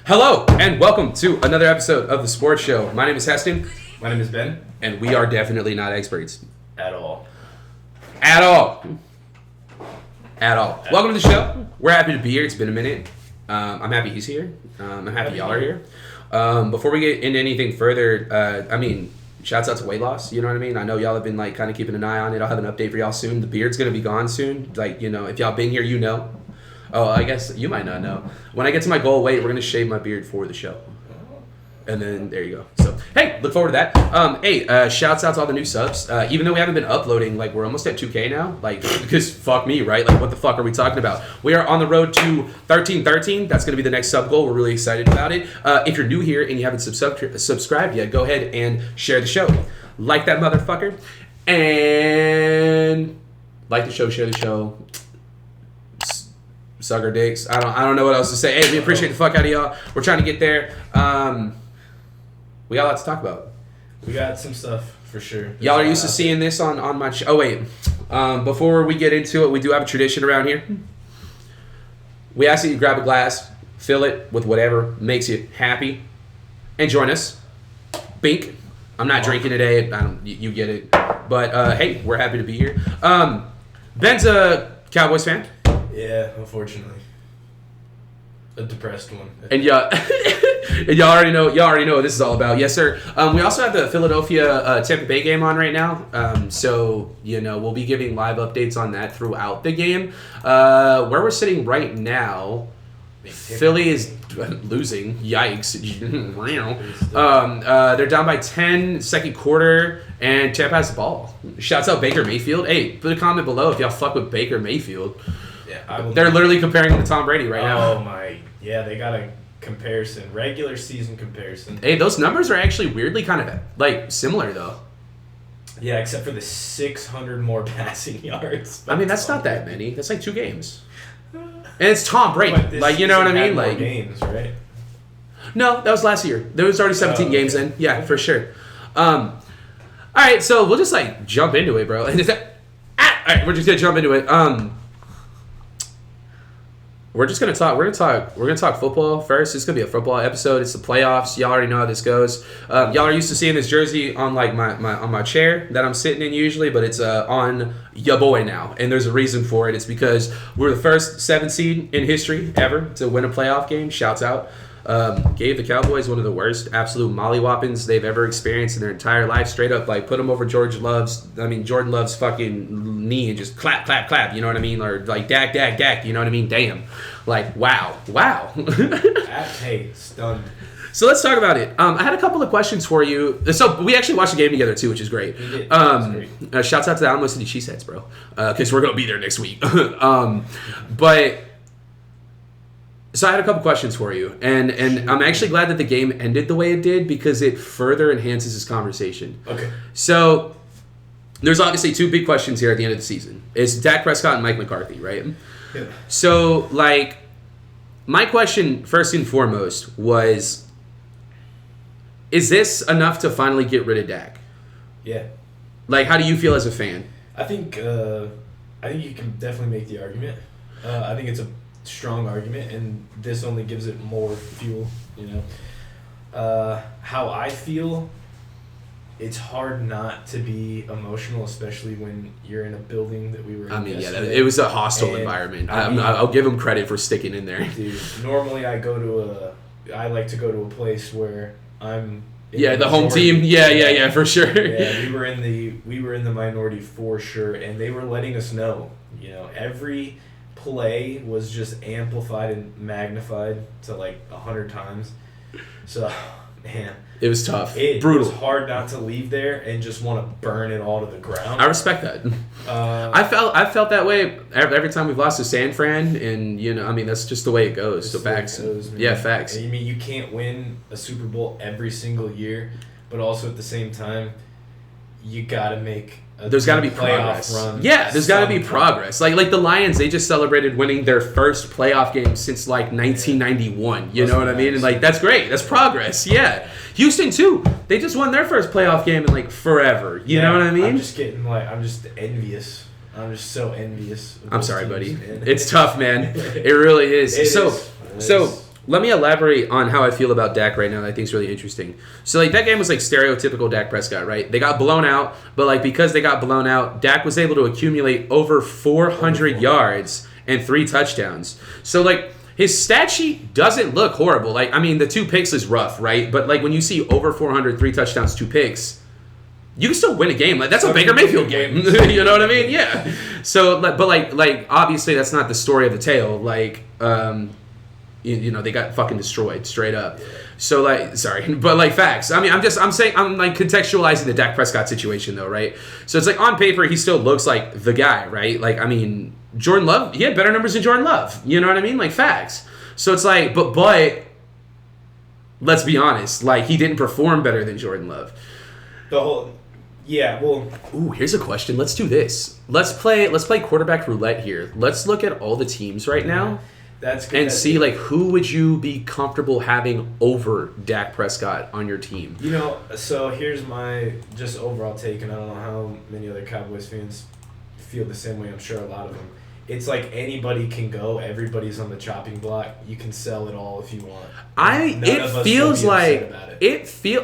Hello, and welcome to another episode of The Sports Show. My name is Heston. My name is Ben. And we are definitely not experts. At all. Welcome to the show. We're happy to be here. It's been a minute. I'm happy he's here. I'm happy y'all are here. Before we get into anything further, shouts out to weight loss. You know what I mean? I know y'all have been kind of keeping an eye on it. I'll have an update for y'all soon. The beard's going to be gone soon. If y'all been here, you know. Oh, I guess you might not know. When I get to my goal weight, we're going to shave my beard for the show. And then there you go. So, hey, look forward to that. Shouts out to all the new subs. Even though we haven't been uploading, we're almost at 2K now. Because fuck me, right? What the fuck are we talking about? We are on the road to 1313. That's going to be the next sub goal. We're really excited about it. If you're new here and you haven't subscribed yet, go ahead and share the show. Like that motherfucker. And like the show, share the show. Suck our dicks. I don't know what else to say. Hey, we appreciate the fuck out of y'all. We're trying to get there. We got a lot to talk about. We got some stuff for sure. Y'all are used to seeing this on my show. Oh wait, before we get into it, we do have a tradition around here. We ask that you grab a glass, fill it with whatever makes you happy, and join us. Bink. I'm not drinking today. You get it. But hey, we're happy to be here. Ben's a Cowboys fan. Yeah, unfortunately. A depressed one. And y'all already know what this is all about. Yes, sir. We also have the Philadelphia Tampa Bay game on right now. So we'll be giving live updates on that throughout the game. Where we're sitting right now, Philly is losing. Yikes. They're down by 10 second quarter, and Tampa has the ball. Shouts out Baker Mayfield. Hey, put a comment below if y'all fuck with Baker Mayfield. Yeah, they're literally comparing him to Tom Brady right now. Oh my, yeah, they got a comparison, regular season comparison. Hey, those numbers are actually weirdly kind of similar though. Yeah, except for the 600 more passing yards. That's not that many. That's 2 games. And it's Tom Brady. You know what I mean? More games, right? No, that was last year. There was already 17 games in. Yeah, for sure. All right, so we'll just jump into it, bro. All right, we're just gonna jump into it. We're gonna talk football first. It's gonna be a football episode. It's the playoffs. Y'all already know how this goes. Y'all are used to seeing this jersey on my chair that I'm sitting in usually, but it's on ya boy now, and there's a reason for it. It's because we're the first 7 seed in history ever to win a playoff game. Shouts out. Gave the Cowboys one of the worst absolute mollywhoppings they've ever experienced in their entire life. Straight up, put them over Jordan Love's fucking knee and just clap, clap, clap. You know what I mean? Or dak, dak, dak. You know what I mean? Damn. Wow. Hey, stunned. So let's talk about it. I had a couple of questions for you. So we actually watched the game together too, which is great. We did. Great. Shouts out to the Alamo City Cheeseheads, bro. Because we're gonna be there next week. But. So I had a couple questions for you, and I'm actually glad that the game ended the way it did because it further enhances this conversation. Okay. So there's obviously 2 big questions here at the end of the season. It's Dak Prescott and Mike McCarthy, right? Yeah. So, my question first and foremost was, is this enough to finally get rid of Dak? Yeah. How do you feel as a fan? I think you can definitely make the argument. I think it's a strong argument, and this only gives it more fuel. How I feel, it's hard not to be emotional, especially when you're in a building that we were in yesterday. It was a hostile environment. I'll give them credit for sticking in there. Dude, normally I like to go to a place where I'm the home team. Yeah, for sure. Yeah, we were in the minority for sure, and they were letting us know, every play was just amplified and magnified to 100 times. So, man, it was tough. Brutal. It was hard not to leave there and just want to burn it all to the ground. I respect that. I felt that way every time we've lost to San Fran, and that's just the way it goes. So facts. Facts. And, you can't win a Super Bowl every single year, but also at the same time, you gotta make. There's got to be progress. Yeah, there's got to be progress. Like the Lions, they just celebrated winning their first playoff game since 1991. You know what I mean? And that's great. That's progress. Yeah. Houston too. They just won their first playoff game in forever. You know what I mean? I'm just envious. I'm just so envious. I'm sorry, buddy. Man. It's tough, man. It really is. So let me elaborate on how I feel about Dak right now that I think is really interesting. So, like, that game was, like, stereotypical Dak Prescott, right? They got blown out, but, like, because they got blown out, Dak was able to accumulate over 400 yards and 3 touchdowns. So, like, his stat sheet doesn't look horrible. Like, I mean, the 2 picks is rough, right? But, like, when you see over 400, 3 touchdowns, 2 picks, you can still win a game. Like, that's a Baker Mayfield game. You know what I mean? Yeah. So, but, like, obviously that's not the story of the tale. Like, you know, they got fucking destroyed straight up. So, like, sorry, but, like, facts. I mean, I'm like contextualizing the Dak Prescott situation though, right? So it's like on paper he still looks like the guy, right? Like, I mean, Jordan Love, he had better numbers than Jordan Love. You know what I mean? Like, facts. So it's like, but let's be honest, like, he didn't perform better than Jordan Love. Ooh, here's a question. Let's do this. Let's play quarterback roulette here. Let's look at all the teams right now. That's good. And see, like, who would you be comfortable having over Dak Prescott on your team? You know, so here's my just overall take, and I don't know how many other Cowboys fans feel the same way. I'm sure a lot of them. It's like anybody can go. Everybody's on the chopping block. You can sell it all if you want.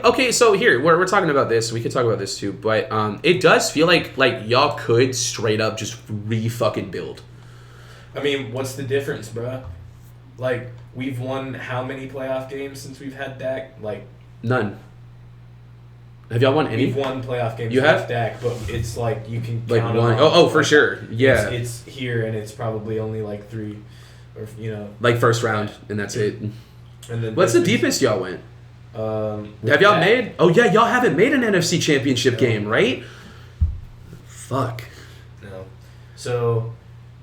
Okay, so here we're talking about this. We could talk about this too, but it does feel like y'all could straight up just re-fucking build. I mean, what's the difference, bruh? Like, we've won how many playoff games since we've had Dak? Like, none. Have y'all won any? We've won playoff games with Dak, but it's like you can like count one. them Oh, for sure. Yeah. It's here, and it's probably only like 3, or like first round, and that's it. And then what's the deepest y'all went? Have y'all made? Oh yeah, y'all haven't made an NFC Championship game, right? Fuck. No. So,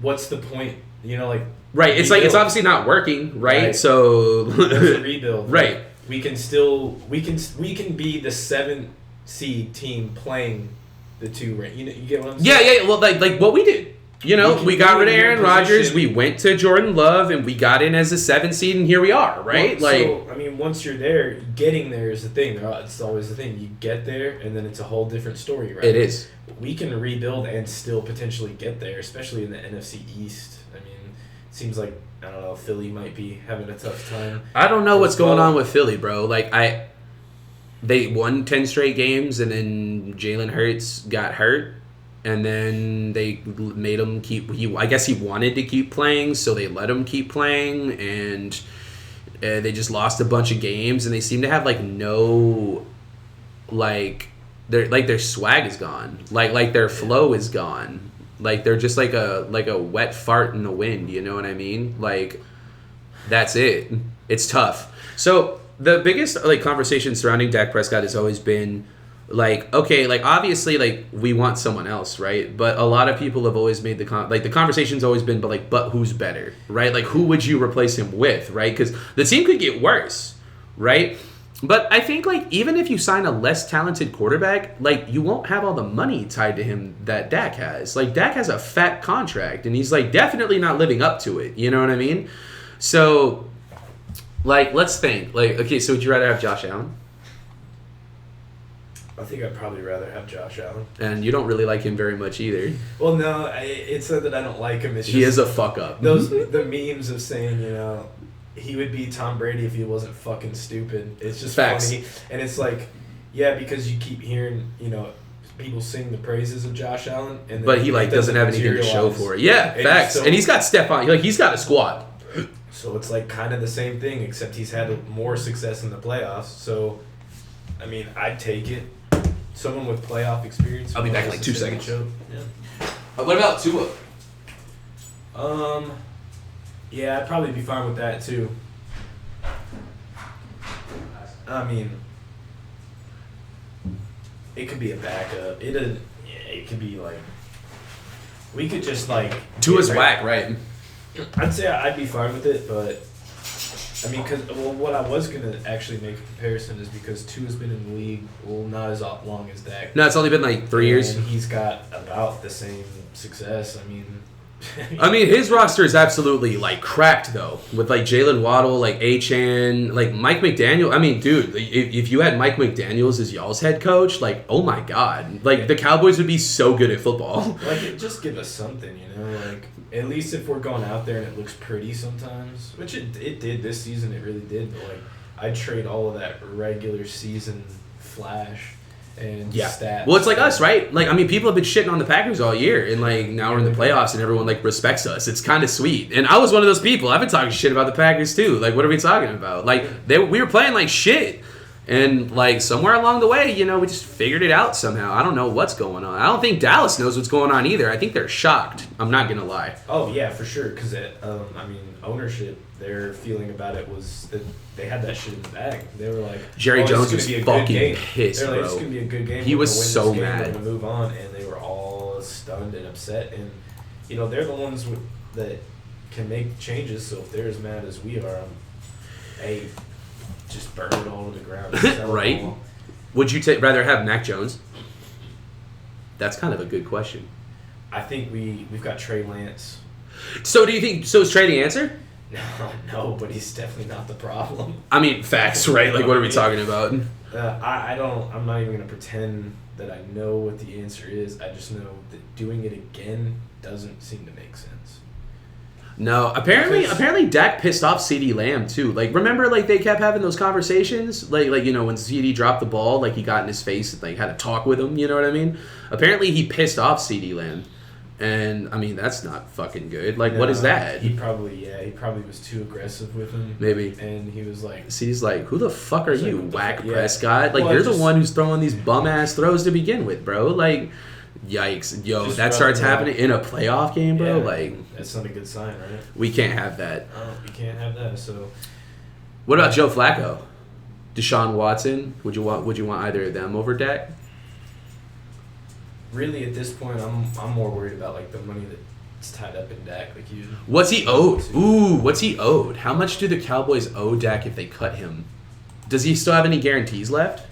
what's the point? Like. Right. It's like it's obviously not working, right? So. That's a rebuild. Right. We can be the 7th seed team playing the 2 rank. You get what I'm saying? Yeah. Well, like what we did. We got rid of Aaron Rodgers. We went to Jordan Love, and we got in as a 7th seed, and here we are, right? So, I mean, once you're there, getting there is the thing. It's always the thing. You get there, and then it's a whole different story, right? It is. We can rebuild and still potentially get there, especially in the NFC East. I mean, it seems like, I don't know, Philly might be having a tough time. I don't know what's going on with Philly, bro. Like, they won 10 straight games, and then Jalen Hurts got hurt, and then they made him keep. I guess he wanted to keep playing, so they let him keep playing, and they just lost a bunch of games, and they seem to have no, their swag is gone, like their flow is gone. Like, they're just like a wet fart in the wind, you know what I mean? Like, that's it. It's tough. So, the biggest, conversation surrounding Dak Prescott has always been, okay, obviously, we want someone else, right? But a lot of people have always made the conversation's always been, but who's better, right? Like, who would you replace him with, right? Because the team could get worse, right? But I think, even if you sign a less talented quarterback, you won't have all the money tied to him that Dak has. Dak has a fat contract, and he's, definitely not living up to it. You know what I mean? So, let's think. Okay, so would you rather have Josh Allen? I think I'd probably rather have Josh Allen. And you don't really like him very much either. Well, no, it's not that I don't like him. It's he is a fuck up. The memes of saying, he would be Tom Brady if he wasn't fucking stupid. It's just facts. Funny. And it's because you keep hearing, people sing the praises of Josh Allen. But he doesn't have anything to show for it. Yeah, facts. And he's got Stephon. He's got a squad. So it's kind of the same thing, except he's had more success in the playoffs. So, I mean, I'd take it. Someone with playoff experience. I'll be back in 2 seconds. Yeah. What about Tua? Yeah, I'd probably be fine with that too. I mean, it could be a backup. It could be we could just Tua's whack, right? I'd say I'd be fine with it, but I mean, what I was gonna actually make a comparison is because Tua's been in the league not as long as Dak. No, it's only been 3 years. And he's got about the same success. I mean, I mean, his roster is absolutely, like, cracked, though. With, like, Jalen Waddle, like, Achane, like, Mike McDaniel. I mean, dude, if you had Mike McDaniels as y'all's head coach, like, oh, my God. Like, the Cowboys would be so good at football. Like, just give us something, you know? Like, at least if we're going out there and it looks pretty sometimes, which it did this season, it really did. But, like, I'd trade all of that regular season flash and stats. Well, it's like us, right? Like, I mean, people have been shitting on the Packers all year, and like now we're in the playoffs, and everyone like respects us. It's kind of sweet. And I was one of those people. I've been talking shit about the Packers too. Like, what are we talking about? Like, we were playing like shit, and like somewhere along the way, you know, we just figured it out somehow. I don't know what's going on. I don't think Dallas knows what's going on either. I think they're shocked. I'm not gonna lie. Oh yeah, for sure. Because I mean, ownership. Their feeling about it was that they had that shit in the bag. They were like, Jerry Jones was fucking pissed, They're like, bro. it's gonna be a good game. He was so We're mad. gonna move on, and they were all stunned and upset. And you know, they're the ones that can make changes. So if they're as mad as we are, hey, just burn it all to the ground. Right? Would you rather have Mac Jones? That's kind of a good question. I think we've got Trey Lance. So do you think? So is Trey the answer? No, but he's definitely not the problem. I mean, facts, right? Like, what are we talking about? I'm not even gonna pretend that I know what the answer is. I just know that doing it again doesn't seem to make sense. No, apparently Dak pissed off CeeDee Lamb too. Like, remember, like they kept having those conversations, like you know when CeeDee dropped the ball, like he got in his face and like had a talk with him. You know what I mean? Apparently he pissed off CeeDee Lamb. And I mean that's not fucking good. Like, what is that? He probably was too aggressive with him. Maybe. And he was like, he's like, who the fuck are you, whack yeah. Prescott? Like, you're the one who's throwing these bum ass throws to begin with, bro. Like, yikes, yo, that starts happening in a playoff game, bro. Yeah, like, that's not a good sign, right? We can't have that. We can't have that. So, what about Joe Flacco, Deshaun Watson? Would you want either of them over Dak? Really, at this point, I'm more worried about like the money that's tied up in Dak. Like you. What's he owed? Ooh, what's he owed? How much do the Cowboys owe Dak if they cut him? Does he still have any guarantees left?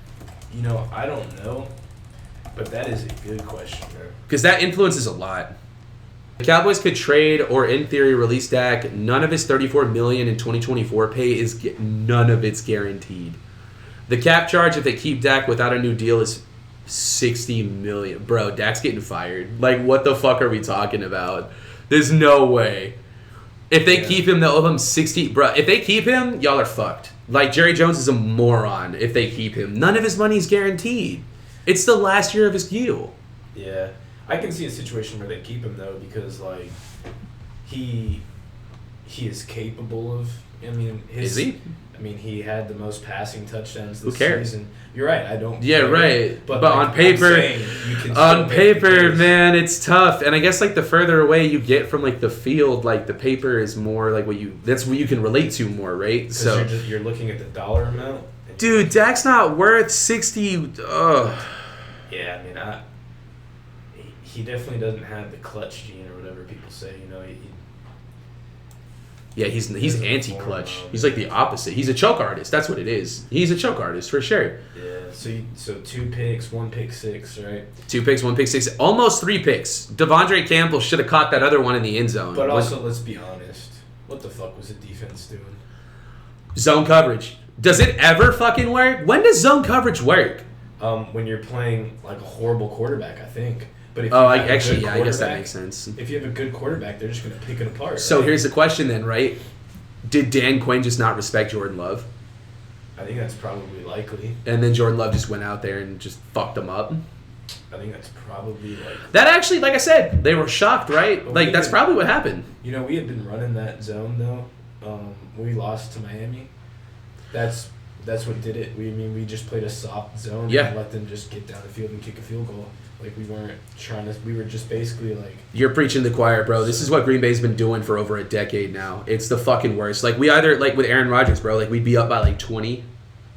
You know, I don't know, but that is a good question, bro. Because that influences a lot. The Cowboys could trade or, in theory, release Dak. None of his $34 million in 2024 pay none of it's guaranteed. The cap charge if they keep Dak without a new deal is $60 million. Bro, Dak's getting fired. Like, what the fuck are we talking about? There's no way. If they keep him, they'll owe him 60. Bro, if they keep him, y'all are fucked. Like, Jerry Jones is a moron if they keep him. None of his money's guaranteed. It's the last year of his deal. Yeah. I can see a situation where they keep him, though, because, like, he is capable of, I mean... Is he? I mean, he had the most passing touchdowns this Who cares? season. You're right, I don't... Yeah, right. But like, on paper, saying, man, it's tough. And I guess, like, the further away you get from, like, the field, like, the paper is more, like, that's what you can relate to more, right? So you're looking at the dollar amount. Dude, Dak's not worth 60... Ugh. Yeah, I mean, he definitely doesn't have the clutch gene or whatever people say, you know. Yeah, he's anti-clutch. He's like the opposite. He's a choke artist. That's what it is. He's a choke artist for sure. Yeah. So 2 picks, 1 pick 6, right? 2 picks, 1 pick 6, almost 3 picks. Devondre Campbell should have caught that other one in the end zone. But also, let's be honest. What the fuck was the defense doing? Zone coverage. Does it ever fucking work? When does zone coverage work? When you're playing like a horrible quarterback, I think. But if I guess that makes sense. If you have a good quarterback, they're just going to pick it apart. So right? here's the question then, right? Did Dan Quinn just not respect Jordan Love? I think that's probably likely. And then Jordan Love just went out there and just fucked him up? I think that's probably likely. That actually, like I said, they were shocked, right? But like, that's probably what happened. You know, we had been running that zone, though. We lost to Miami. That's what did it. We just played a soft zone and let them just get down the field and kick a field goal. Like, we weren't trying to... We were just basically, like... You're preaching to the choir, bro. This is what Green Bay's been doing for over a decade now. It's the fucking worst. Like, we either... Like, with Aaron Rodgers, bro, like, we'd be up by, like, 20,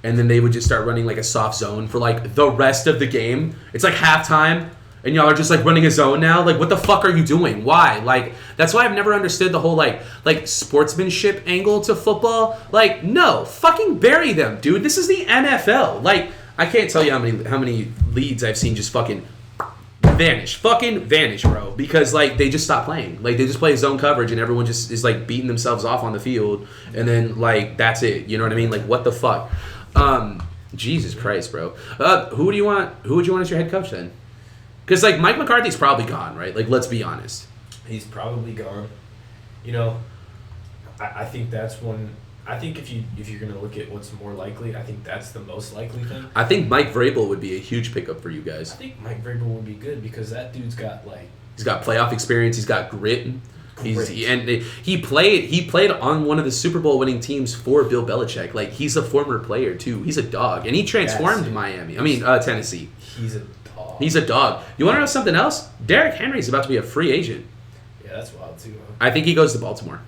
and then they would just start running, like, a soft zone for, like, the rest of the game. It's, like, halftime, and y'all are just, like, running a zone now. Like, what the fuck are you doing? Why? Like, that's why I've never understood the whole, like sportsmanship angle to football. Like, no. Fucking bury them, dude. This is the NFL. Like, I can't tell you how many leads I've seen just fucking vanish. Fucking vanish, bro. Because, like, they just stop playing. Like, they just play zone coverage and everyone just is, like, beating themselves off on the field. And then, like, that's it. You know what I mean? Like, what the fuck? Jesus Christ, bro. Who would you want as your head coach then? Because, like, Mike McCarthy's probably gone, right? Like, let's be honest. He's probably gone. You know, I think that's one. I think if you're gonna look at what's more likely, I think that's the most likely thing. I think Mike Vrabel would be a huge pickup for you guys. I think Mike Vrabel would be good because that dude's got like. He's got playoff experience. He's got grit. He played on one of the Super Bowl winning teams for Bill Belichick. Like, he's a former player too. He's a dog, and he transformed Miami. I mean, Tennessee. He's a dog. He's a dog. You want to know something else? Derrick Henry's about to be a free agent. Yeah, that's wild too. Huh? I think he goes to Baltimore.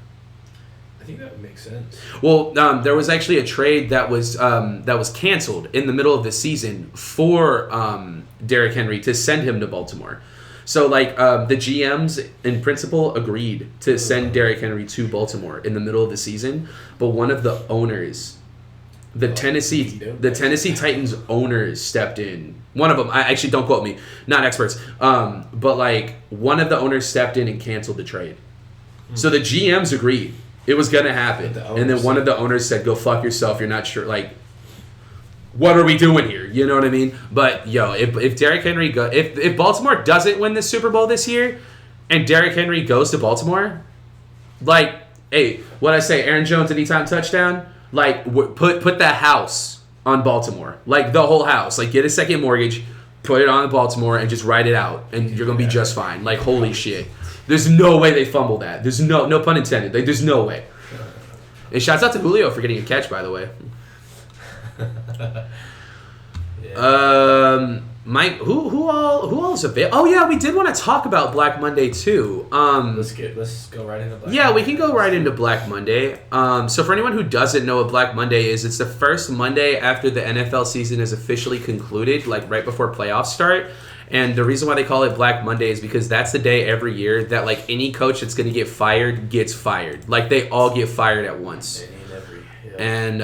I think that would make sense. Well, there was actually a trade that was canceled in the middle of the season for Derrick Henry to send him to Baltimore. So, like, the GMs in principle agreed to send Derrick Henry to Baltimore in the middle of the season, but one of the owners, the Tennessee Titans owners stepped in. One of them, I actually, don't quote me, not experts, but like one of the owners stepped in and canceled the trade. So the GMs agreed it was gonna happen, and then one of the owners said, "Go fuck yourself. You're not sure." Like, what are we doing here? You know what I mean? But yo, if Derrick Henry if Baltimore doesn't win the Super Bowl this year, and Derrick Henry goes to Baltimore, like, hey, what I say, Aaron Jones anytime touchdown, like, put the house on Baltimore, like the whole house, like get a second mortgage, put it on Baltimore, and just write it out, and you're gonna be just fine. Like, holy shit, there's no way they fumble that. There's no pun intended. Like, there's no way. And shouts out to Julio for getting a catch, by the way. Mike, who all is available? Oh yeah, we did want to talk about Black Monday too. Let's go right into Black Monday. Yeah, we can go right into Black Monday. So for anyone who doesn't know what Black Monday is, it's the first Monday after the NFL season is officially concluded, like right before playoffs start. And the reason why they call it Black Monday is because that's the day every year that, like, any coach that's going to get fired gets fired. Like, they all get fired at once. And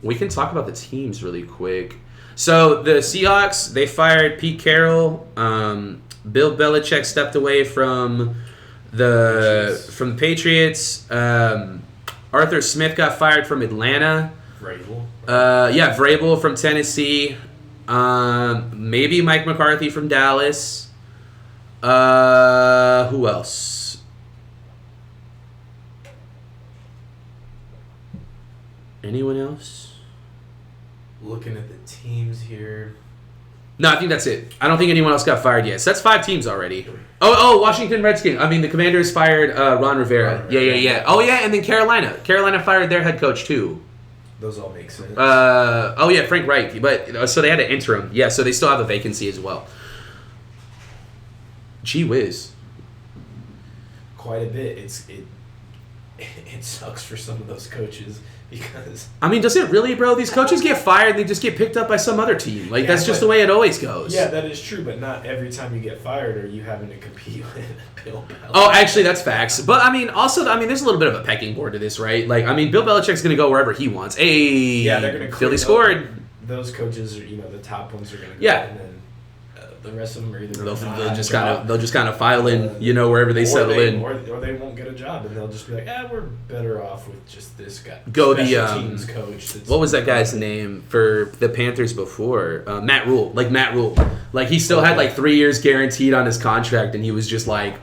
we can talk about the teams really quick. So the Seahawks, they fired Pete Carroll. Bill Belichick stepped away from the Patriots. Arthur Smith got fired from Atlanta. Vrabel. Vrabel from Tennessee. Maybe Mike McCarthy from Dallas. Who else? Anyone else? Looking at the teams here. No, I think that's it. I don't think anyone else got fired yet. So that's 5 teams already. Oh, Washington Redskins. I mean, the Commanders fired Ron Rivera. Yeah. Oh, yeah, and then Carolina. Carolina fired their head coach, too. Those all make sense. Frank Reich. But so they had an interim. Yeah, so they still have a vacancy as well. Gee whiz. Quite a bit. It sucks for some of those coaches because... I mean, does it really, bro? These coaches get fired and they just get picked up by some other team. Like, that's just the way it always goes. Yeah, that is true, but not every time you get fired are you having to compete with Bill Belichick. Oh, actually, that's facts. But, I mean, also, there's a little bit of a pecking order to this, right? Like, I mean, Bill Belichick's going to go wherever he wants. Hey, yeah, they're going to Philly scored. Those coaches are, the top ones are going to go. Yeah. And then the rest of them are either they'll just kind of file in, wherever they settle in, or they won't get a job, and they'll just be like, we're better off with just this guy. Go the teams coach. What was that guy's name for the Panthers before? Matt Rule. Like he still had like 3 years guaranteed on his contract, and he was just like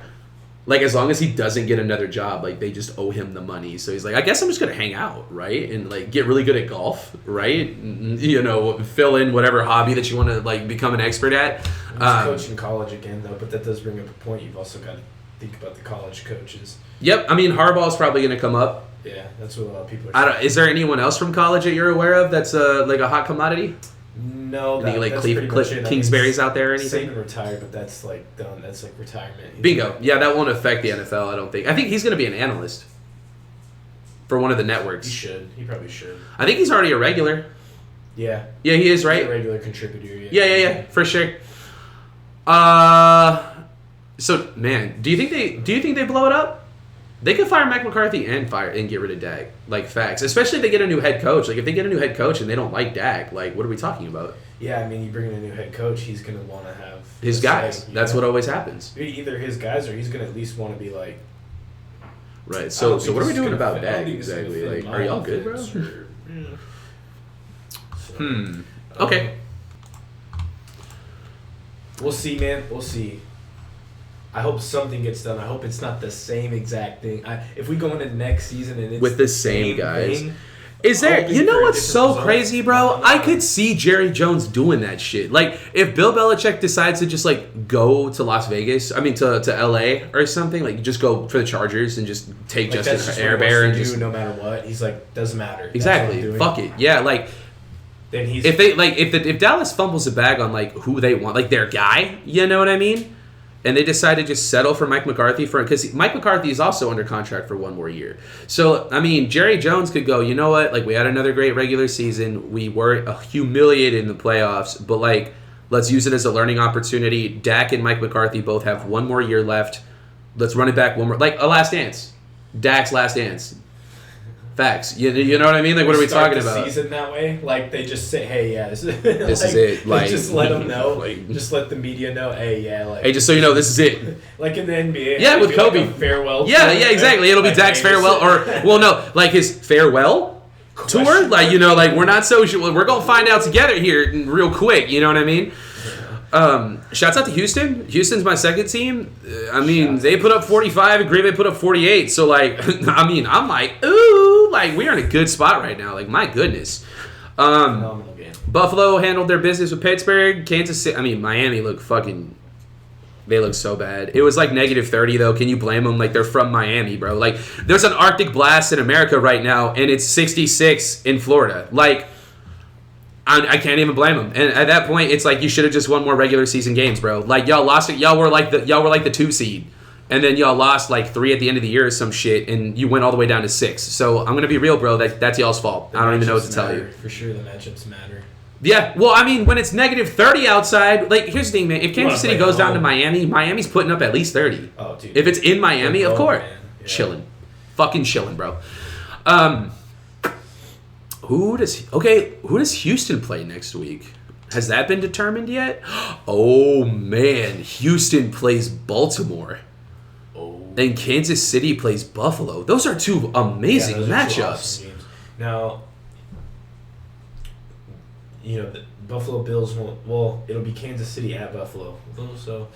as long as he doesn't get another job, like they just owe him the money. So he's like, I guess I'm just gonna hang out, right, and like get really good at golf, right? And, fill in whatever hobby that you want to like become an expert at. Coaching college again, though, but that does bring up a point. You've also got to think about the college coaches. Yep, I mean Harbaugh's probably gonna come up. Yeah, that's what a lot of people are saying. Is there anyone else from college that you're aware of that's like a hot commodity? No, that's Cliff Kingsbury's out there or anything? Saban retired, but that's like done. That's like retirement. Bingo. Yeah, that won't affect the NFL, I don't think. I think he's going to be an analyst for one of the networks. He probably should. I think he's already a regular. Yeah. Yeah, he is, right? He's a regular contributor. Yeah, for sure. So, man, do you think they blow it up? They could fire Mike McCarthy and get rid of Dak. Like, facts. Especially if they get a new head coach. Like, if they get a new head coach and they don't like Dak, like, what are we talking about? Yeah, I mean, you bring in a new head coach, he's going to want to have his guys. That's what always happens. Either his guys or he's going to at least want to be like. Right. So what are we doing about Dak exactly? Like, are y'all good, bro? Okay. We'll see, man. We'll see. I hope something gets done. I hope it's not the same exact thing. If we go into next season and it's with the same guys. thing, is there, you know what's so crazy, bro? I could see Jerry Jones doing that shit. Like, if Bill Belichick decides to just, like, go to Las Vegas, I mean, to LA or something, like, just go for the Chargers and just take like, Justin Herbert and just. No matter what. He's like, doesn't matter. Exactly. Fuck it. Yeah, like. Then he's. If Dallas fumbles the bag on, like, who they want, like, their guy, you know what I mean? And they decide to just settle for Mike McCarthy because Mike McCarthy is also under contract for one more year. So, I mean, Jerry Jones could go, you know what? Like, we had another great regular season. We were humiliated in the playoffs, but, like, let's use it as a learning opportunity. Dak and Mike McCarthy both have one more year left. Let's run it back one more. Like, a last dance. Dak's last dance. Facts. You know what I mean? Like, what are we talking about? Season that way, like they just say, "Hey, yeah, this is this is it." Like, just let them know. Like, just let the media know. Hey, yeah, like. Hey, just so you know, this is it. Like in the NBA. Yeah, with Kobe. Like farewell. Yeah, exactly. It'll be Dak's farewell, or like his farewell tour. Like, you know, like we're not so sure. We're gonna find out together here real quick. You know what I mean? Shouts out to Houston. Houston's my second team. I mean, they put up 45 and Green Bay put up 48. So, like, I mean, I'm like, ooh, like, we're in a good spot right now. Like, my goodness. Phenomenal game. Buffalo handled their business with Pittsburgh. Kansas City, I mean, Miami looked they look so bad. It was like -30, though. Can you blame them? Like, they're from Miami, bro. Like, there's an Arctic blast in America right now, and it's 66 in Florida. Like, I can't even blame them. And at that point, it's like you should have just won more regular season games, bro. Like, y'all lost it. Y'all were like the 2 seed, and then y'all lost like 3 at the end of the year or some shit, and you went all the way down to 6. So I'm gonna be real, bro. That's y'all's fault. I don't even know what to tell you. For sure, the matchups matter. Yeah, well, I mean, when it's -30 outside, like, here's the thing, man. If Kansas City goes down to Miami, Miami's putting up at least 30. Oh, dude. If it's in Miami, of course, yeah. chilling, fucking chilling, bro. Who does Houston play next week? Has that been determined yet? Oh, man. Houston plays Baltimore. Oh. And Kansas City plays Buffalo. Those are two amazing those are matchups. two awesome games. Now, you know, the Buffalo Bills won't... Well, it'll be Kansas City at Buffalo. So...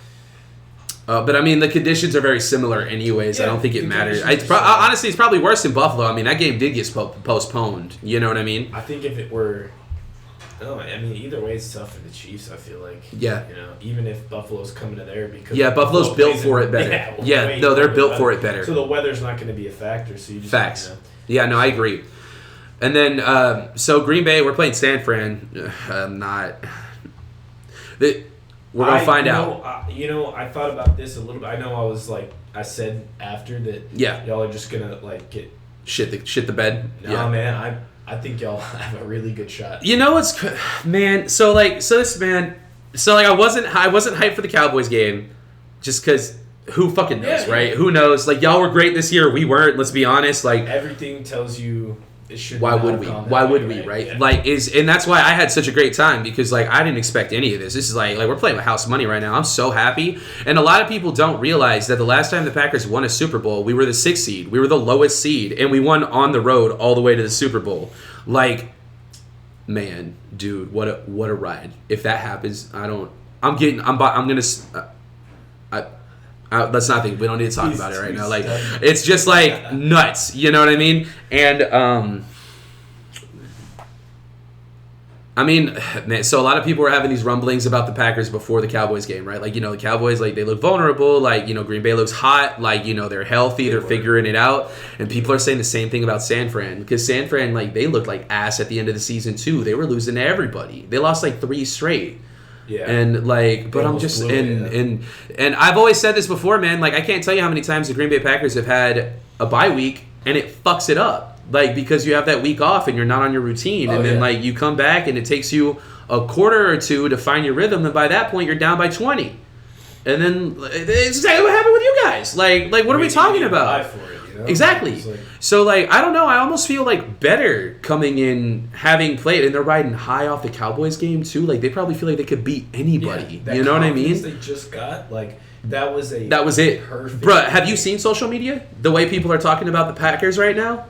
But I mean, the conditions are very similar anyways. Yeah, I don't think it matters. Honestly, it's probably worse than Buffalo. I mean, that game did get postponed. You know what I mean? I think if it were... No, I mean, either way, it's tough for the Chiefs, I feel like. Yeah. You know, even if Buffalo's coming to there because... Yeah, Buffalo's built for it better. Yeah, no, they're built for it better. So the weather's not going to be a factor, so you just... Facts. You know. Yeah, no, I agree. And then, so Green Bay, we're playing San Fran. We're going to find out. You know, I thought about this a little bit. I know I was like, I said after that y'all are just going to, like, get... Shit the bed? No, man, I think y'all have a really good shot. You know what's... Man, so I wasn't hyped for the Cowboys game just because who fucking knows, right? Who knows? Like, y'all were great this year. We weren't, let's be honest. Like, everything tells you... Why would we, right? Yeah. Like, and that's why I had such a great time because, like, I didn't expect any of this. This is like we're playing with house money right now. I'm so happy. And a lot of people don't realize that the last time the Packers won a Super Bowl, we were the 6th seed. We were the lowest seed, and we won on the road all the way to the Super Bowl. Like, man, dude, what a ride. If that happens, let's not think. We don't need to talk about it right now. Like, it's just like nuts. You know what I mean? And I mean, man. So a lot of people were having these rumblings about the Packers before the Cowboys game, right? Like, you know, the Cowboys, like, they look vulnerable. Like, you know, Green Bay looks hot. Like, you know, they're healthy. They're figuring it out. And people are saying the same thing about San Fran because San Fran, like, they looked like ass at the end of the season too. They were losing to everybody. They lost like 3 straight. Yeah. And like, but I'm just and I've always said this before, man. Like, I can't tell you how many times the Green Bay Packers have had a bye week and it fucks it up. Like, because you have that week off and you're not on your routine, and then like you come back and it takes you a quarter or two to find your rhythm, and by that point you're down by 20. And then it's exactly what happened with you guys. Like what are we talking about? You know? Exactly. Like, so, like, I don't know. I almost feel, like, better coming in, having played, and they're riding high off the Cowboys game, too. Like, they probably feel like they could beat anybody. that you know what I mean? They just got, like, that was it. Perfect. Bruh, have you seen social media? The way people are talking about the Packers right now?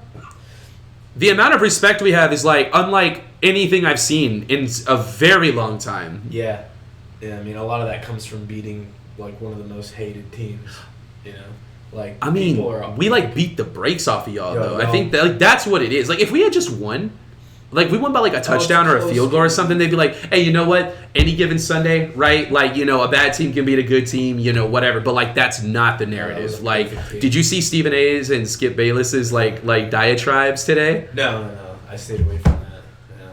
The amount of respect we have is, like, unlike anything I've seen in a very long time. Yeah. Yeah, I mean, a lot of that comes from beating, like, one of the most hated teams, you know? Like, I mean, we, like, beat the brakes off of y'all, though. I think that, like, that's what it is. Like, if we had just won, like, we won by, like, a touchdown or a field goal or something, they'd be like, hey, you know what? Any given Sunday, right? Like, you know, a bad team can beat a good team, you know, whatever. But, like, that's not the narrative. Like, did you see Stephen A's and Skip Bayless's, like diatribes today? No. I stayed away from that. Yeah.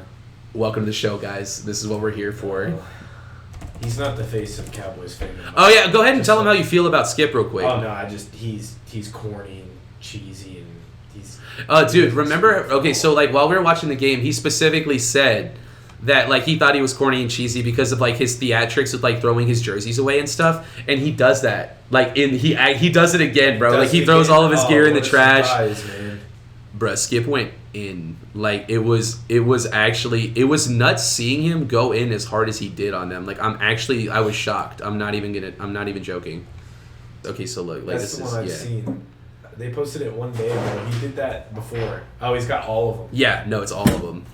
Welcome to the show, guys. This is what we're here for. He's not the face of Cowboys fandom. Oh, yeah. Go ahead and tell him how you feel about Skip real quick. Oh, no. He's corny and cheesy and he's... Dude, remember... Okay, so, like, while we were watching the game, he specifically said that, like, he thought he was corny and cheesy because of, like, his theatrics with, like, throwing his jerseys away and stuff. And he does that. Like, he does it again, bro. Like, he throws all of his gear in the trash. Surprise, man. Bruh, Skip went in. Like, it was nuts seeing him go in as hard as he did on them. Like, I was shocked. I'm not even joking. Okay, so look, like, That's this the is one I've seen. They posted it one day ago. He did that before. Oh, he's got all of them. Yeah, no, it's all of them.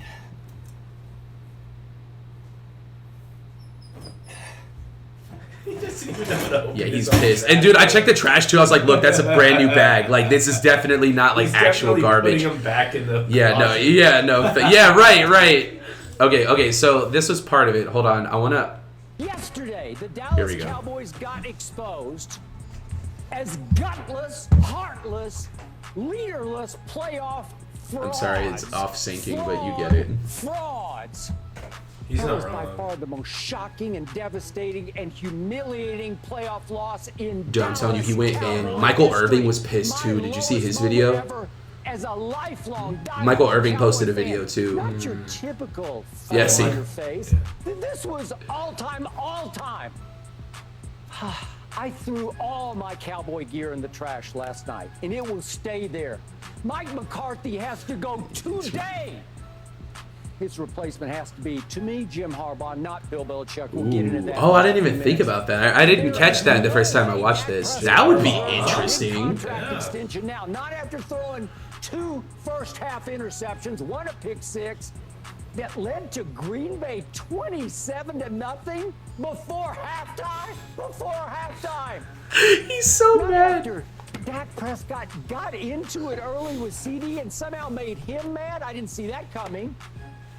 He doesn't even know how to open Yeah, he's his own pissed. bag. And dude, I checked the trash too. I was like, look, that's a brand new bag. Like, this is definitely not like He's actual definitely garbage. Putting him back in the Right. Okay, so this was part of it. Hold on. I want to... Yesterday, the Here we Dallas go. Cowboys got exposed as gutless, heartless, leaderless playoff frauds. I'm sorry, it's off syncing, but you get it. Frauds. He's That not was by wrong. far the most shocking and devastating and humiliating playoff loss in Dude, I'm telling you, he Dallas went in. Cowboys Michael history. Irving was pissed too. Did you see his My lowest video? moment ever as a lifelong Michael diehard Irving posted a Cowboy video fan. too. Not your typical Yeah, frown see. on your face. This was all time. I threw all my cowboy gear in the trash last night, and it will stay there. Mike McCarthy has to go today. His replacement has to be, to me, Jim Harbaugh, not Bill Belichick. We'll get into that. Oh, I didn't in a even few think minutes. about that. I didn't catch that the first time I watched this. That would be interesting. Contract extension now, not after throwing 2 first-half interceptions, 1 a pick six, that led to Green Bay 27-0 before halftime. He's so Not mad. after Dak Prescott got into it early with CD and somehow made him mad. I didn't see that coming.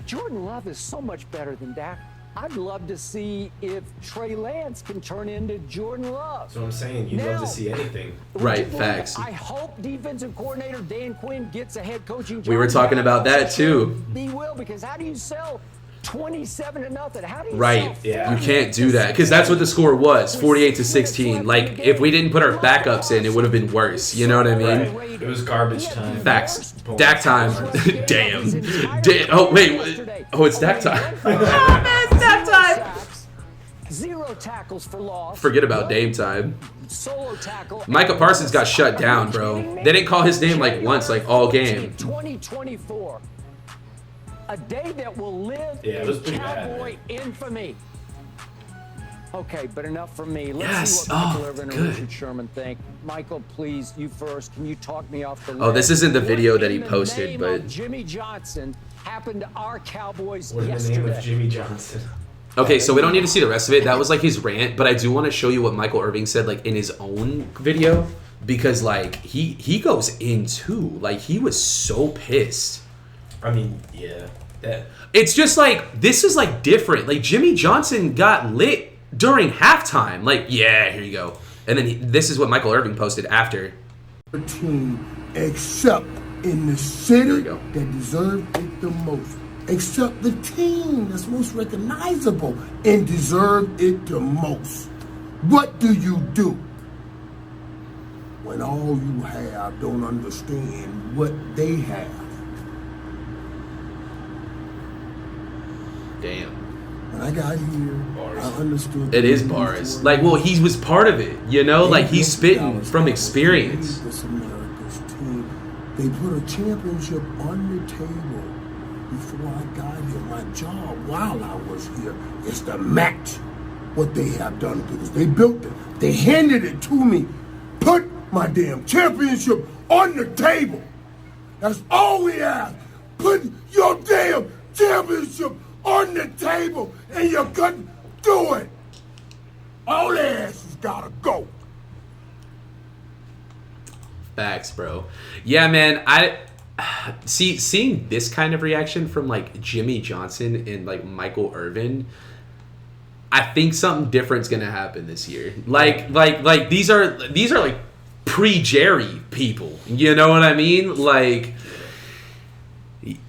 Jordan Love is so much better than Dak. I'd love to see if Trey Lance can turn into Jordan Love. That's what I'm saying. You'd love to see anything. Right, Would you believe facts. it? I hope defensive coordinator Dan Quinn gets a head coaching job. We were talking about that, too. He will, because how do you sell 27-0? How do you Right. sell Yeah. You can't do that because that's what the score was, 48-16. Like, if we didn't put our backups in, it would have been worse. You know what I mean? Right. It was garbage time. Facts. Dak time. Damn. Oh, wait. Oh, it's Dak time. It's Dak time. 0 tackles for loss. Forget about Dame time. Solo tackle. Micah Parsons got shut down, bro. They didn't call his name like once, like all game. 2024. A day that will live Yeah, it was in pretty bad, Cowboy infamy. Okay, but enough from me. Let's Yes. see what Michael Oh, Irvin and good. Richard Sherman think. Michael, please, you first. Can you talk me off the Oh, this ledge? isn't the video What that he in the posted, name but- of Jimmy Johnson happened to our Cowboys What in the yesterday. name of Jimmy Johnson? Okay, so we don't need to see the rest of it. That was like his rant, but I do want to show you what Michael Irving said like in his own video because like he goes in too. Like he was so pissed. I mean, yeah. That It's just like this is like different. Like Jimmy Johnson got lit during halftime. Like yeah, here you go. And then this is what Michael Irving posted after. Team except in the There city we go. that deserved it the most. Except the team that's most recognizable and deserved it the most. What do you do when all you have don't understand what they have? Damn. When I got here, I understood. It is bars. Like well, he was part of it, you know? Like he's spitting from experience. This America's team. They put a championship on the table before I got here. My job while I was here is to match what they have done because they built it. They handed it to me. Put my damn championship on the table. That's all we ask. Put your damn championship on the table and you couldn't do it. All their asses gotta go. Facts, bro. Yeah, man. Seeing this kind of reaction from like Jimmy Johnson and like Michael Irvin, I think something different's gonna happen this year. Like these are like pre-Jerry people. You know what I mean? Like,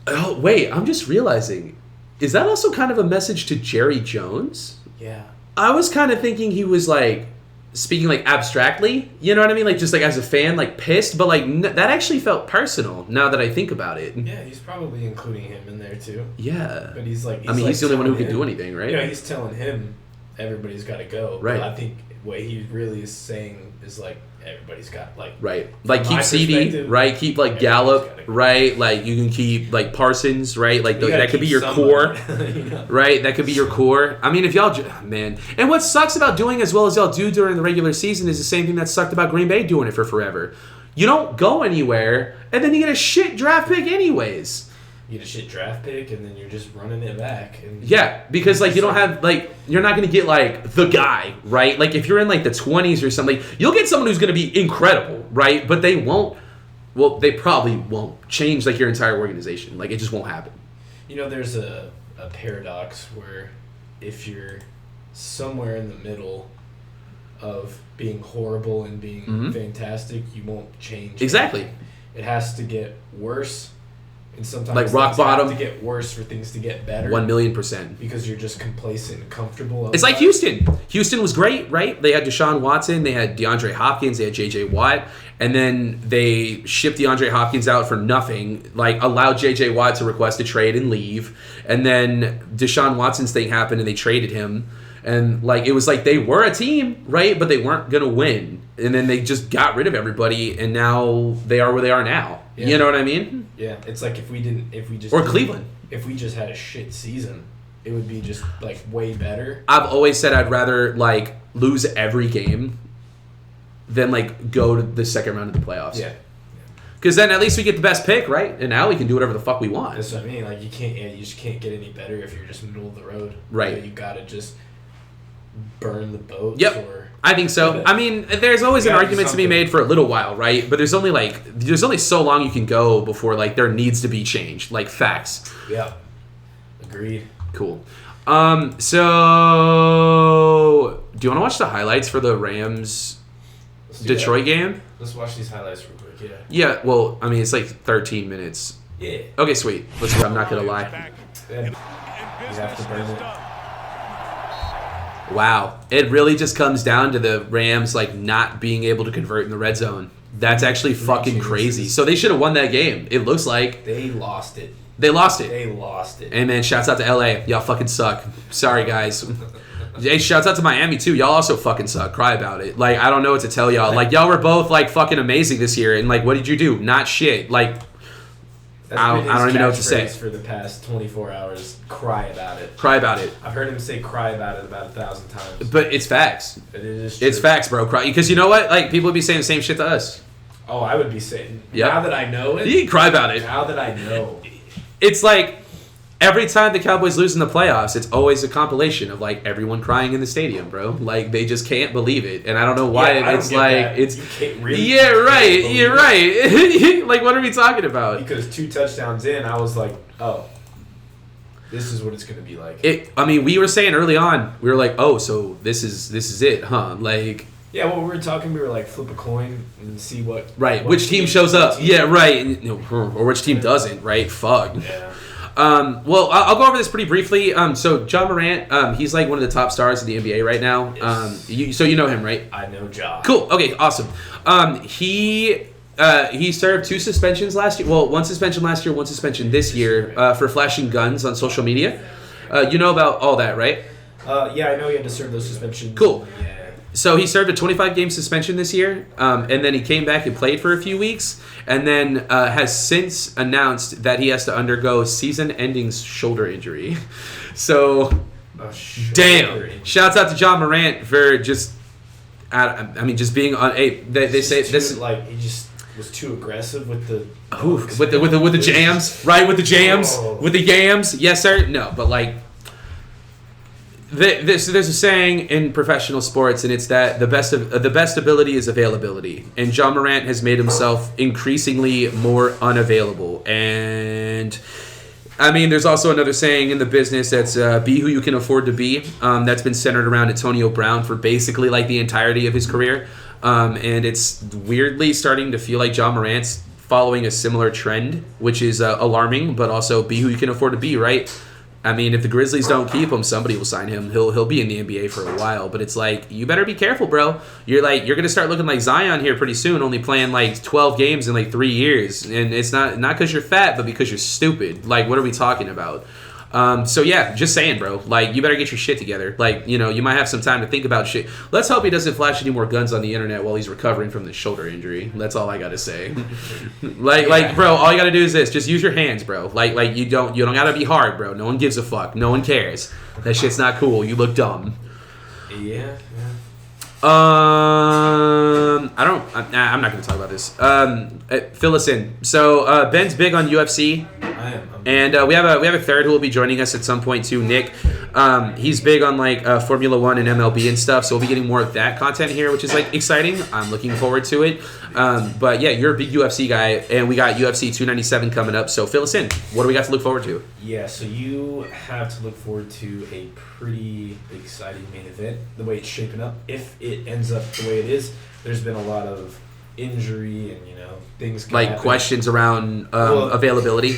oh wait, I'm just realizing, is that also kind of a message to Jerry Jones? Yeah. I was kind of thinking he was like speaking like abstractly, you know what I mean? Like just like as a fan, like pissed, but like that actually felt personal now that I think about it. Yeah, he's probably including him in there too. Yeah. But he's like, he's the only one who can do anything, right? Yeah, he's telling him everybody's got to go. Right. But I think what he really is saying is like everybody's got like like keep CD, right? Keep like Gallup, right? Like you can keep like Parsons, right? Like that could be your core, right? That could be your core. I mean, if y'all, man, and what sucks about doing as well as y'all do during the regular season is the same thing that sucked about Green Bay doing it for forever. You don't go anywhere, and then you get a shit draft pick anyways. You get a shit draft pick, and then you're just running it back. And yeah, because like you don't have like you're not gonna get like the guy, right? Like if you're in like the 20s or something, you'll get someone who's gonna be incredible, right? But they won't. Well, they probably won't change like your entire organization. Like it just won't happen. You know, there's a paradox where if you're somewhere in the middle of being horrible and being fantastic, you won't change. Exactly. Anything. It has to get worse. And sometimes like rock bottom have to get worse for things to get better. 1,000,000%. Because you're just complacent and comfortable. It's like Houston. Houston was great, right? They had Deshaun Watson, they had DeAndre Hopkins, they had J.J. Watt, and then they shipped DeAndre Hopkins out for nothing, like allowed J.J. Watt to request a trade and leave, and then Deshaun Watson's thing happened and they traded him, and like it was like they were a team, right? But they weren't gonna win, and then they just got rid of everybody, and now they are where they are now. Yeah. You know what I mean? Yeah, it's like if we Cleveland. If we just had a shit season, it would be just like way better. I've always said I'd rather like lose every game than like go to the second round of the playoffs. Yeah. Because then at least we get the best pick, right? And now we can do whatever the fuck we want. That's what I mean. Like you just can't get any better if you're just middle of the road. Right. You gotta just burn the boats. Yep. I think so. I mean, there's always an argument to be made for a little while, right? But there's only so long you can go before like there needs to be change, like facts. Yeah. Agreed. Cool. So do you want to watch the highlights for the Rams Detroit game? Let's watch these highlights real quick. Yeah. Yeah. Well, I mean, it's like 13 minutes. Yeah. Okay, sweet. Let's go. I'm not gonna lie. You have to burn it. Wow. It really just comes down to the Rams like not being able to convert in the red zone. That's actually fucking crazy. So they should have won that game. It looks like they lost it. They lost it. Hey man, shouts out to LA. Y'all fucking suck. Sorry guys. Hey, shouts out to Miami too. Y'all also fucking suck. Cry about it. Like I don't know what to tell y'all. Like y'all were both like fucking amazing this year, and like what did you do? Not shit. Like I don't even know what to say. For the past 24 hours, cry about it. Cry about it. I've heard him say cry about it about 1,000 times. But it's facts. It is true. It's facts, bro. Cry because you know what? Like people would be saying the same shit to us. Oh, I would be saying. Yeah. Now that I know it. You can cry about it. Now that I know. It's like every time the Cowboys lose in the playoffs, it's always a compilation of like everyone crying in the stadium, bro. Like they just can't believe it, and I don't know why. It's like it's yeah, right. You're right. Like what are we talking about? Because 2 touchdowns in, I was like, oh, this is what it's gonna be like. I mean, we were saying early on, we were like, oh, so this is it, huh? Like. Yeah, well, we were talking. We were like, flip a coin and see what. Right, which team shows up? Yeah, right, and, or which team doesn't? Right, fuck. Yeah. Well, I'll go over this pretty briefly. So John Morant, he's like one of the top stars in the NBA right now. Yes. So you know him, right? I know John. Cool. Okay. Awesome. He served 2 suspensions last year. Well, 1 suspension last year, 1 suspension this year for flashing guns on social media. You know about all that, right? Yeah, I know he had to serve those suspensions. Cool. Yeah. So he served a 25-game suspension this year, and then he came back and played for a few weeks, and then has since announced that he has to undergo season-ending shoulder injury. So, damn. Shouts out to John Morant for just, just being on. Hey, they say this like he just was too aggressive with the with the jams, right? With the jams, with the yams. Yes, sir. No, but like. There's a saying in professional sports, and it's that the best ability is availability. And John Morant has made himself increasingly more unavailable. And I mean, there's also another saying in the business that's be who you can afford to be. That's been centered around Antonio Brown for basically like the entirety of his career. And it's weirdly starting to feel like John Morant's following a similar trend, which is alarming, but also be who you can afford to be, right? I mean, if the Grizzlies don't keep him, somebody will sign him. He'll be in the NBA for a while, but it's like, you better be careful, bro. You're gonna start looking like Zion here pretty soon, only playing like 12 games in like 3 years, and it's not because you're fat, but because you're stupid. Like, what are we talking about? So yeah, just saying, bro. Like, you better get your shit together. Like, you might have some time to think about shit. Let's hope he doesn't flash any more guns on the internet while he's recovering from the shoulder injury. That's all I gotta say. like, bro, all you gotta do is this: just use your hands, bro. Like you don't gotta be hard, bro. No one gives a fuck. No one cares. That shit's not cool. You look dumb. Yeah. I'm not gonna talk about this. Fill us in. So Ben's big on UFC. I am. And we have a third who will be joining us at some point too, Nick. He's big on like Formula One and MLB and stuff, so we'll be getting more of that content here, which is like exciting. I'm looking forward to it. But yeah, you're a big UFC guy, and we got UFC 297 coming up. So fill us in. What do we got to look forward to? Yeah, so you have to look forward to a pretty exciting main event. The way it's shaping up, if it ends up the way it is, there's been a lot of injury and things can like happen. Questions around availability.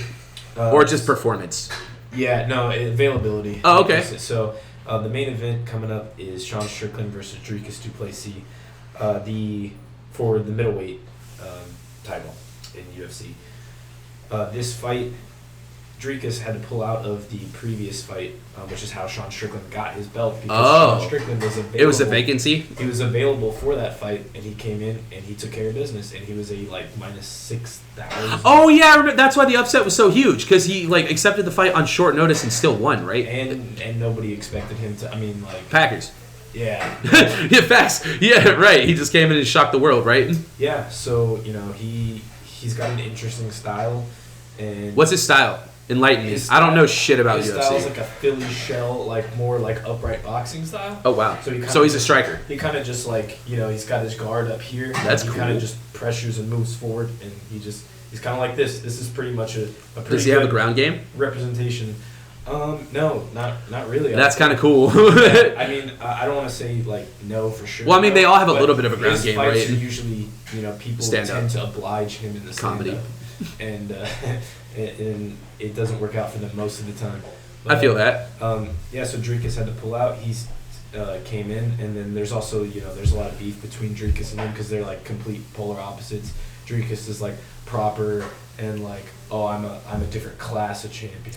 Or just performance? Yeah, no, availability. Oh, okay. So the main event coming up is Sean Strickland versus Dricus du Plessis, for the middleweight title in UFC. This fight, Dricus had to pull out of the previous fight, which is how Sean Strickland got his belt, because Sean Strickland was available. It was a vacancy? He was available for that fight, and he came in, and he took care of business, and he was a, minus 6,000. Oh, yeah, I remember. That's why the upset was so huge, because he, accepted the fight on short notice and still won, right? And nobody expected him to, Packers. Yeah. Yeah, fast. Yeah, right. He just came in and shocked the world, right? Yeah, so, he's got an interesting style, and... What's his style? Enlighten me. I don't know shit about UFC. His style's like a Philly shell, more upright boxing style. Oh, wow. So he's a striker. He kind of just he's got his guard up here. That's cool. He kind of just pressures and moves forward, and he's kind of like this. This is pretty much a pretty Does he have a ground game? Representation. No, not really. That's kind of cool. I don't want to say no for sure. Well, they all have a little bit of a ground game, right? Usually, people tend to oblige him in the comedy, and it doesn't work out for them most of the time. But, I feel that. So Dricus had to pull out. He's came in, and then there's also there's a lot of beef between Dricus and him because they're complete polar opposites. Dricus is proper and I'm a different class of champion.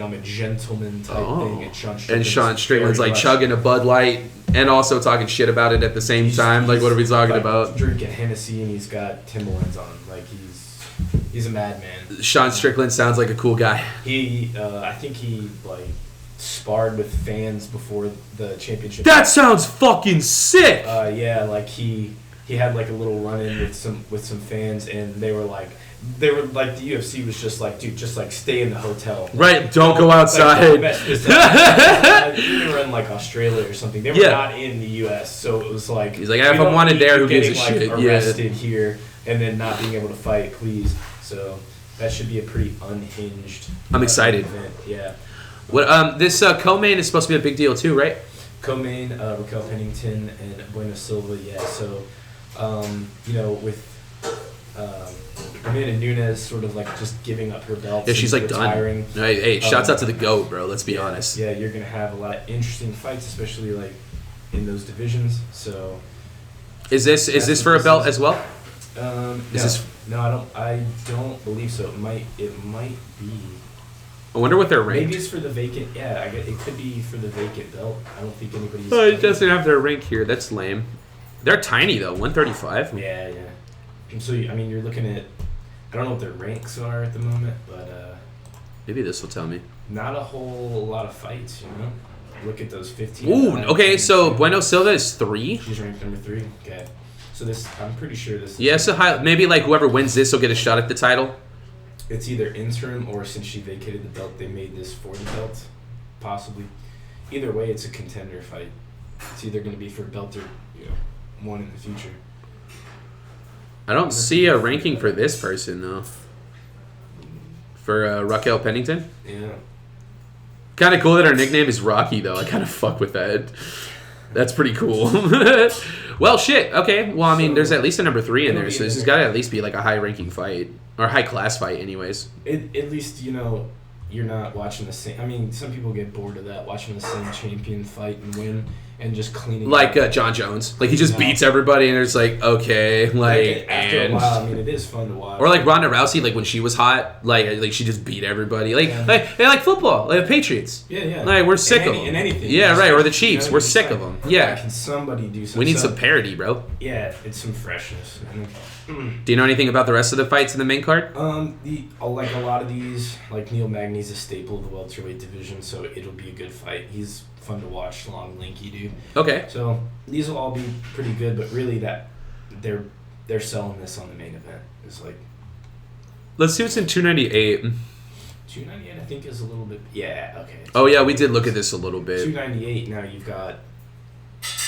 I'm a gentleman type thing. And Sean Strickland's chugging a Bud Light and also talking shit about it at the same time. What are we talking about? Drinking Hennessy, and he's got Timberlands on. He's a madman. Sean Strickland sounds like a cool guy. I think he sparred with fans before the championship. That sounds fucking sick. He had a little run-in with some fans, and they were the UFC was just dude, just stay in the hotel. Right, don't go outside. They were in Australia or something. They were not in the US, so it was he's if I'm wanted there, who gives a shit? Arrested here and then not being able to fight, please. So that should be a pretty unhinged. I'm excited. Event. Yeah. What this co-main is supposed to be a big deal too, right? Co-main, Raquel Pennington and Buena Silva. Yeah. So, with Amanda Nunes sort of just giving up her belt. Yeah, she's retiring. Done. Hey, shouts out to the GOAT, bro. Let's be honest. Yeah, you're gonna have a lot of interesting fights, especially in those divisions. So, is this for a belt as well? No, I don't believe so. It might be. I wonder what they're ranked. Maybe it's for the vacant. Yeah, I guess it could be for the vacant belt. I don't think anybody's. Oh, it doesn't have their rank here. That's lame. They're tiny though. 135. Yeah. And so I mean, you're looking at. I don't know what their ranks are at the moment, but maybe this will tell me. not a whole lot of fights. You know, look at those 15. Ooh. Okay. So Bueno Silva is 3. She's ranked number 3. Okay. So this, I'm pretty sure this. Yeah. So maybe like whoever wins this will get a shot at the title. It's either interim or since she vacated the belt, they made this for the belt, possibly. Either way, it's a contender fight. It's either going to be for belt or one in the future. I don't see a ranking for this person though. For Raquel Pennington. Yeah. Kind of cool that her nickname is Rocky though. I kind of fuck with that. That's pretty cool. Well, shit. Okay. Well, I mean, there's at least a number 3 in there, so this has got to at least be like a high-ranking fight or high-class fight, anyways. At least you're not watching the same. I mean, some people get bored of that, watching the same champion fight and win and just cleaning. Like John Jones, like he just beats everybody, and it's like okay, like after and a while, I mean, it is fun to watch. or like Ronda Rousey, like when she was hot, like she just beat everybody, like football, like the Patriots. Yeah. Like we're sick of them. In anything. Yeah, right. Or the Chiefs, we're sick of them. Yeah. Can somebody do something? We need some parity, bro. Yeah, it's some freshness. Do you know anything about the rest of the fights in the main card? Like a lot of these, like Neil Magny's a staple of the welterweight division, so it'll be a good fight. He's fun to watch, long, lanky dude. Okay. So these will all be pretty good, but really that they're selling this on the main event. It's like Let's see what's in 298. 298, I think, is a little bit. Yeah. Okay. Oh yeah, we did look at this a little bit. 298. Now you've got.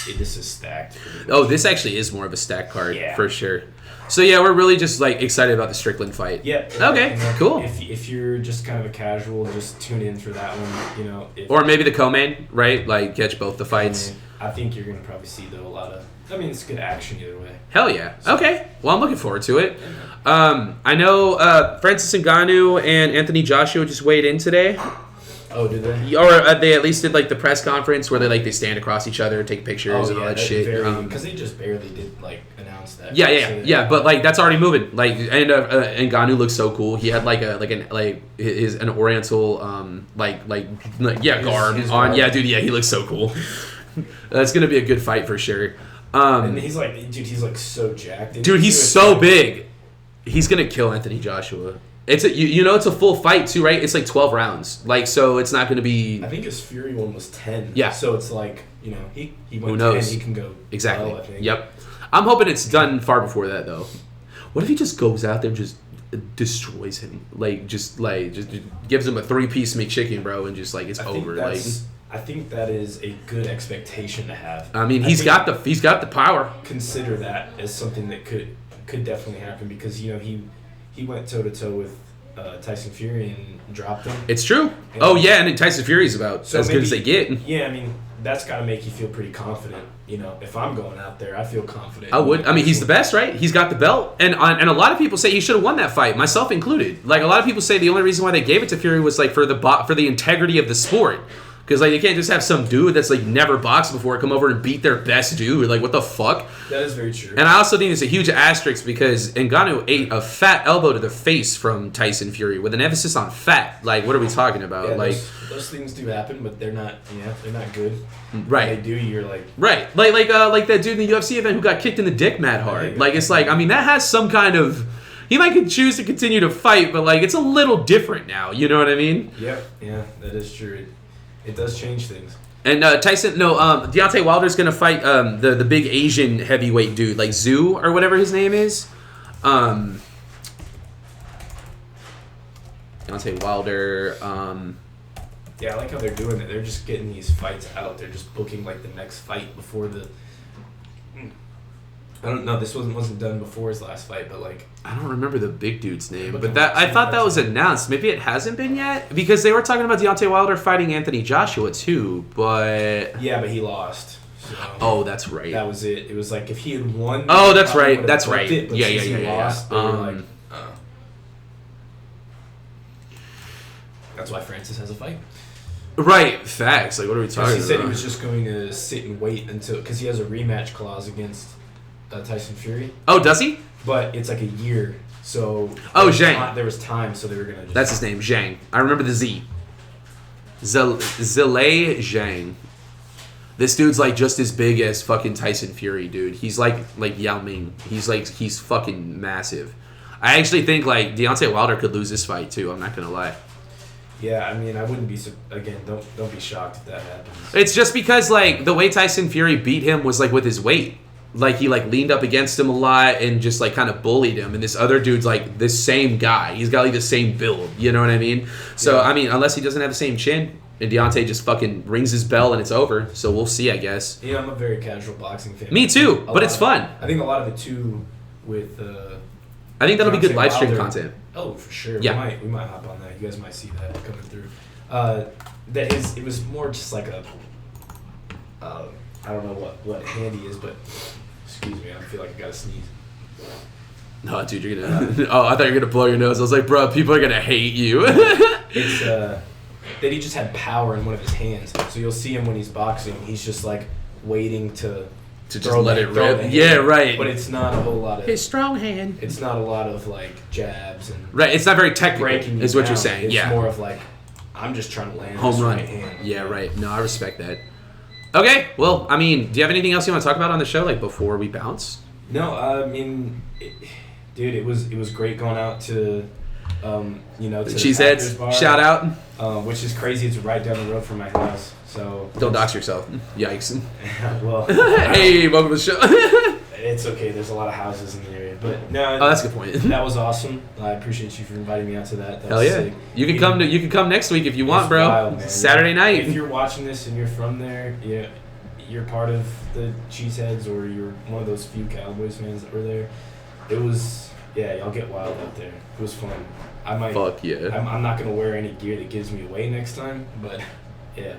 This is stacked. Oh, this actually is more of a stack card for sure. So yeah, we're really just like excited about the Strickland fight. Yeah. Okay. Cool. If you're just kind of a casual, just tune in for that one. Or maybe the co-main, right? Like catch both the fights. I think you're gonna probably see though a lot of. I mean, it's good action either way. Hell yeah. Okay. Well, I'm looking forward to it. I know Francis Ngannou and Anthony Joshua just weighed in today. Oh, did they? Or they at least did like the press conference where they stand across each other, take pictures and all that shit. Because they just barely did announce that. Yeah. But like that's already moving. Like and Ngannou looks so cool. He had an Oriental garb on. Yeah, dude. Yeah, he looks so cool. That's gonna be a good fight for sure. And he's like so jacked. Dude, he's so big. He's gonna kill Anthony Joshua. It's a full fight too, right? It's like 12 rounds. Like so, it's not gonna be. I think his Fury one was 10. Yeah. So it's like he went who knows? 10. He can go exactly. 12, I think. Yep. I'm hoping it's done far before that though. What if he just goes out there and just destroys him? Just gives him a 3-piece McChicken, bro, and just it's over. I think that is a good expectation to have. I mean, he's got the power. Consider that as something that could definitely happen because he went toe to toe with Tyson Fury and dropped him. It's true. And Tyson Fury's about as good as they get. Yeah, I mean that's got to make you feel pretty confident. If I'm going out there, I feel confident. I would. I mean, he's the best, right? He's got the belt, and a lot of people say he should have won that fight, myself included. Like a lot of people say the only reason why they gave it to Fury was for the integrity of the sport. Because you can't just have some dude that's never boxed before come over and beat their best dude. Like what the fuck? That is very true. And I also think it's a huge asterisk because Ngannou ate a fat elbow to the face from Tyson Fury with an emphasis on fat. Like what are we talking about? Yeah, those things do happen, but they're not. They're not good. Right. When they do. You're like right. Like that dude in the UFC event who got kicked in the dick mad hard. That has some kind of. He might choose to continue to fight, but it's a little different now. You know what I mean? Yep. Yeah, that is true. It does change things. And Deontay Wilder's gonna fight the big Asian heavyweight dude, like Zhu or whatever his name is. Deontay Wilder. Yeah, I like how they're doing it. They're just getting these fights out. They're just booking the next fight before the. I don't know. This wasn't done before his last fight, but I don't remember the big dude's name, but I thought that was announced. Maybe it hasn't been yet because they were talking about Deontay Wilder fighting Anthony Joshua too, but yeah, but he lost. So oh, that's right. That was it. It was if he had won. Oh, that's right. That's right. Yeah. Lost, that's why Francis has a fight. Right, facts. What are we talking about? He said he was just going to sit and wait because he has a rematch clause against Tyson Fury. Oh, does he? But it's a year, so Zhang. There was time, so they were gonna. That's his name, Zhang. I remember the Z. Zilei Zhang. This dude's like just as big as fucking Tyson Fury, dude. He's like Yao Ming. He's fucking massive. I actually think like Deontay Wilder could lose this fight too. I'm not gonna lie. Yeah, I mean, I wouldn't be again. Don't be shocked if that happens. It's just because like the way Tyson Fury beat him was like with his weight. Like he like leaned up against him a lot and just like kind of bullied him. And this other dude's like this same guy. He's got like the same build. You know what I mean? So I mean, unless he doesn't have the same chin, and Deontay just fucking rings his bell and it's over. So we'll see, I guess. Yeah, I'm a very casual boxing fan. Me too, but it's fun. I think a lot of it too with. I think that'll be good Deontay live stream Wilder. content. Oh, for sure. Yeah. We might hop on that. You guys might see that coming through. It was more just like a. I don't know what handy is, but excuse me, I feel like I gotta sneeze. No, dude, you're gonna. Oh, I thought you were gonna blow your nose. I was like, bro, people are gonna hate you. It's that he just had power in one of his hands. So you'll see him when he's boxing. He's just like waiting to just let it throw rip. the hand. Yeah, right. But it's not a whole lot of. His strong hand. It's not a lot of like jabs and. Right, it's not very technical. Breaking Is you what you're down. saying. It's Yeah. more of like, I'm just trying to land Home this run. right hand. Yeah, right. No, I respect that. Okay, well, I mean, do you have anything else you want to talk about on the show, like before we bounce? No, I mean, dude, it was great going out to, to the Packers Cheeseheads, bar, shout out. which is crazy. It's right down the road from my house, so Don't dox yourself. Yikes. well, Hey, welcome to the show. it's okay. There's a lot of houses in the area, but no, Oh, that's a good point. that was awesome. I appreciate you for inviting me out to that. That Hell was yeah. sick. You can come next week if you want, It's bro. wild, man. Saturday night. If you're watching this and you're from there, you're part of the Cheeseheads or you're one of those few Cowboys fans that were there. It was, y'all get wild out there. It was fun. I might. Fuck yeah. I'm not gonna wear any gear that gives me away next time, but yeah,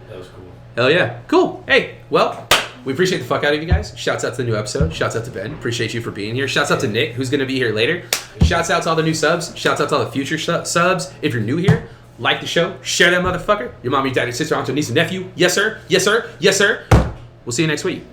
that was cool. Hell yeah. Cool. Hey, well, we appreciate the fuck out of you guys. Shouts out to the new episode. Shouts out to Ben. Appreciate you for being here. Shouts out to Nick, who's going to be here later. Shouts out to all the new subs. Shouts out to all the future subs. If you're new here, like the show. Share that motherfucker. Your mom, your dad, your sister, aunt, your niece, and nephew. Yes, sir. Yes, sir. Yes, sir. We'll see you next week.